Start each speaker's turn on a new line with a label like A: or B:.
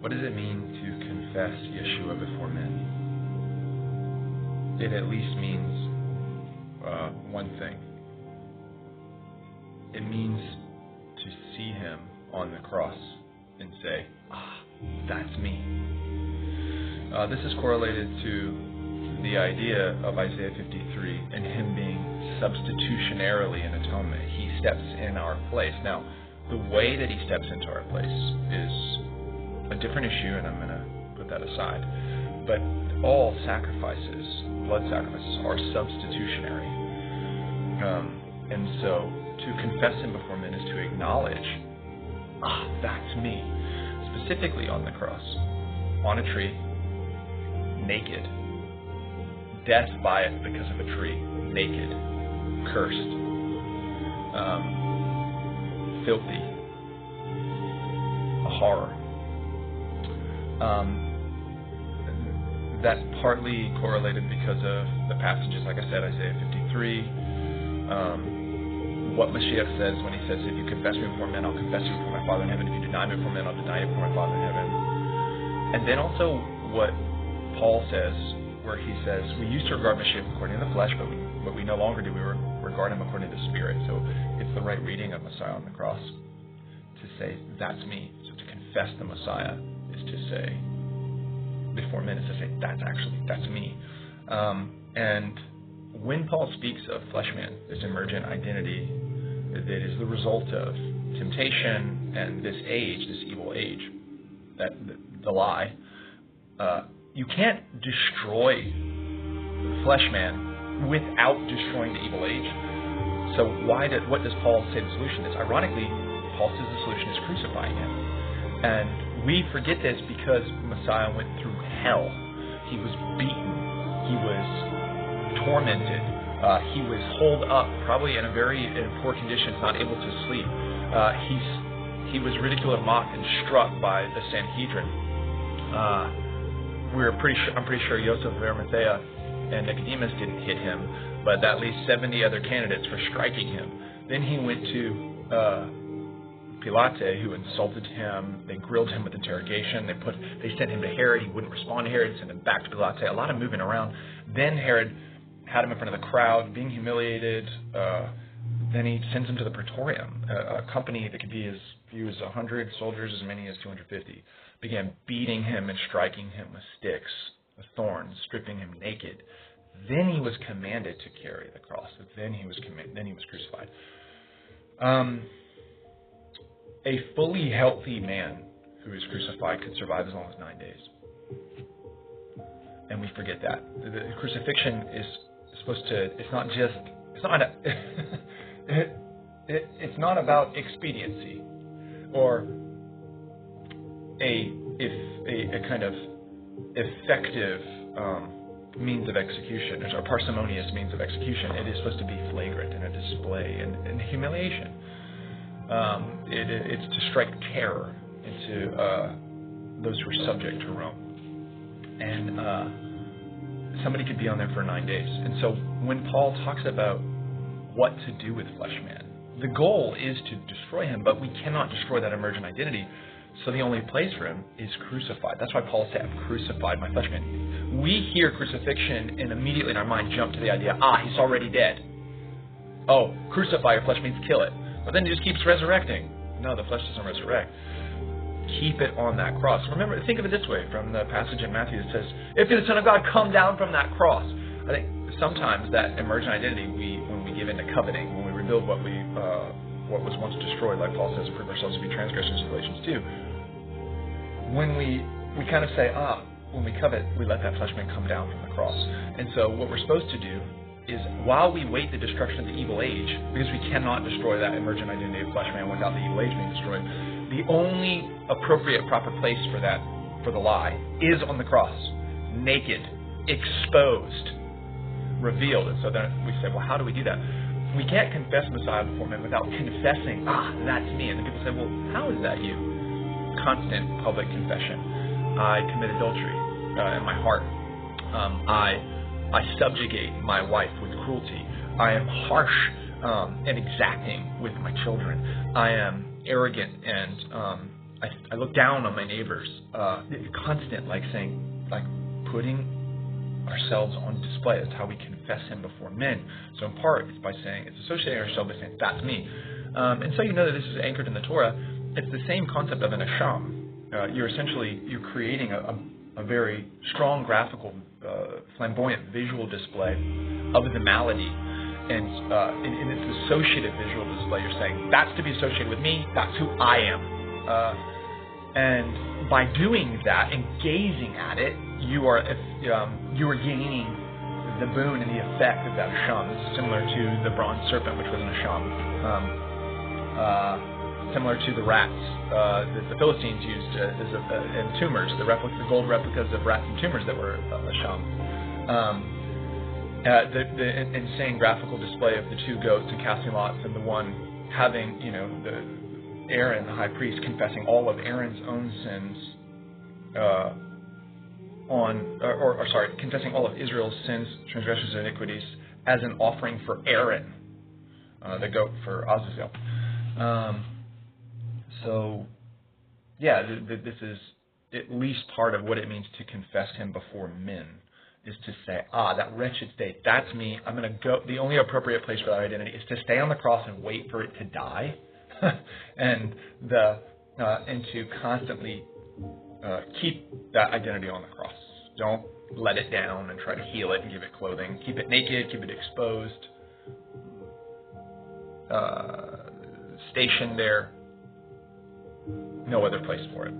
A: What does it mean to confess Yeshua before men? It at least means one thing. It means to see him on the cross and say, that's me. This is correlated to the idea of Isaiah 53 and him being substitutionarily an atonement. He steps in our place. Now, the way that he steps into our place is a different issue, and I'm going to put that aside. But all sacrifices, blood sacrifices, are substitutionary. And so to confess him before men is to acknowledge, that's me. Specifically on the cross, on a tree, naked, death by it because of a tree, naked, cursed, filthy, a horror. That's partly correlated because of the passages, like I said, Isaiah 53, what Mashiach says when he says, if you confess me before men, I'll confess you before my Father in heaven. If you deny me before men, I'll deny you before my Father in heaven. And then also what Paul says, where he says, we used to regard Mashiach according to the flesh, but we no longer do. We regard him according to the Spirit. So it's the right reading of Messiah on the cross to say, that's me. So to confess the Messiah is to say, before men, is to say, that's me. And when Paul speaks of flesh man, this emergent identity that is the result of temptation and this age, this evil age, that the lie, you can't destroy the flesh man without destroying the evil age. So what does Paul say the solution is? Ironically, Paul says the solution is crucifying him. And we forget this because Messiah went through hell. He was beaten. He was tormented. He was holed up, probably in very poor conditions, not able to sleep. He was ridiculed and mocked and struck by the Sanhedrin. I'm pretty sure Joseph of Arimathea and Nicodemus didn't hit him, but at least 70 other candidates were striking him. Then he went to Pilate, who insulted him. They grilled him with interrogation. They sent him to Herod. He wouldn't respond to Herod. Sent him back to Pilate. A lot of moving around. Then Herod had him in front of the crowd, being humiliated. Then he sends him to the Praetorium, a company that could be as few as 100 soldiers, as many as 250. Began beating him and striking him with sticks, with thorns, stripping him naked. Then he was commanded to carry the cross. Then he was crucified. A fully healthy man who is crucified could survive as long as 9 days. And we forget that. The crucifixion is supposed to, it's not about expediency or a kind of effective means of execution, or parsimonious means of execution. It is supposed to be flagrant and a display and humiliation. It's to strike terror into those who are subject to Rome. And somebody could be on there for 9 days. And so when Paul talks about what to do with flesh man, the goal is to destroy him, but we cannot destroy that emergent identity. So the only place for him is crucified. That's why Paul said, I've crucified my flesh man. We hear crucifixion and immediately in our mind jump to the idea, he's already dead. Oh, crucify your flesh means kill it. But then he just keeps resurrecting. No, the flesh doesn't resurrect. Keep it on that cross. Remember, think of it this way from the passage in Matthew that says, if you're the Son of God, come down from that cross. I think sometimes that emergent identity, when we give in to coveting, when we rebuild what was once destroyed, like Paul says, prove ourselves to be transgressors in Galatians 2. When we kind of say, when we covet, we let that flesh man come down from the cross. And so what we're supposed to do is while we wait the destruction of the evil age, because we cannot destroy that emergent identity of flesh man without the evil age being destroyed, the only appropriate proper place for the lie, is on the cross. Naked, exposed, revealed. And so then we say, well, how do we do that? We can't confess Messiah before men without confessing, that's me. And then people say, well, how is that you? Constant public confession. I commit adultery in my heart. I subjugate my wife with cruelty. I am harsh and exacting with my children. I am arrogant and I look down on my neighbors. Constant, like saying, like putting ourselves on display. That's how we confess him before men. So in part, it's by saying, it's associating ourselves by saying, that's me. And so you know that this is anchored in the Torah. It's the same concept of an asham. You're creating a very strong graphical, flamboyant visual display of the malady. And in its associative visual display, you're saying, that's to be associated with me, that's who I am. And by doing that and gazing at it, you are gaining the boon and the effect of that asham. This is similar to the bronze serpent, which was an asham. Similar to the rats that the Philistines used and tumors, the gold replicas of rats and tumors that were asham. The insane graphical display of the two goats and casting lots, and the one having, Aaron, the high priest, confessing all of Aaron's own sins confessing all of Israel's sins, transgressions, and iniquities as an offering for Aaron, the goat for Azazel. This is at least part of what it means to confess him before men, is to say, that wretched state, that's me. I'm going to go. The only appropriate place for that identity is to stay on the cross and wait for it to die, and to constantly keep that identity on the cross. Don't let it down and try to heal it and give it clothing. Keep it naked, keep it exposed, stationed there. No other place for it.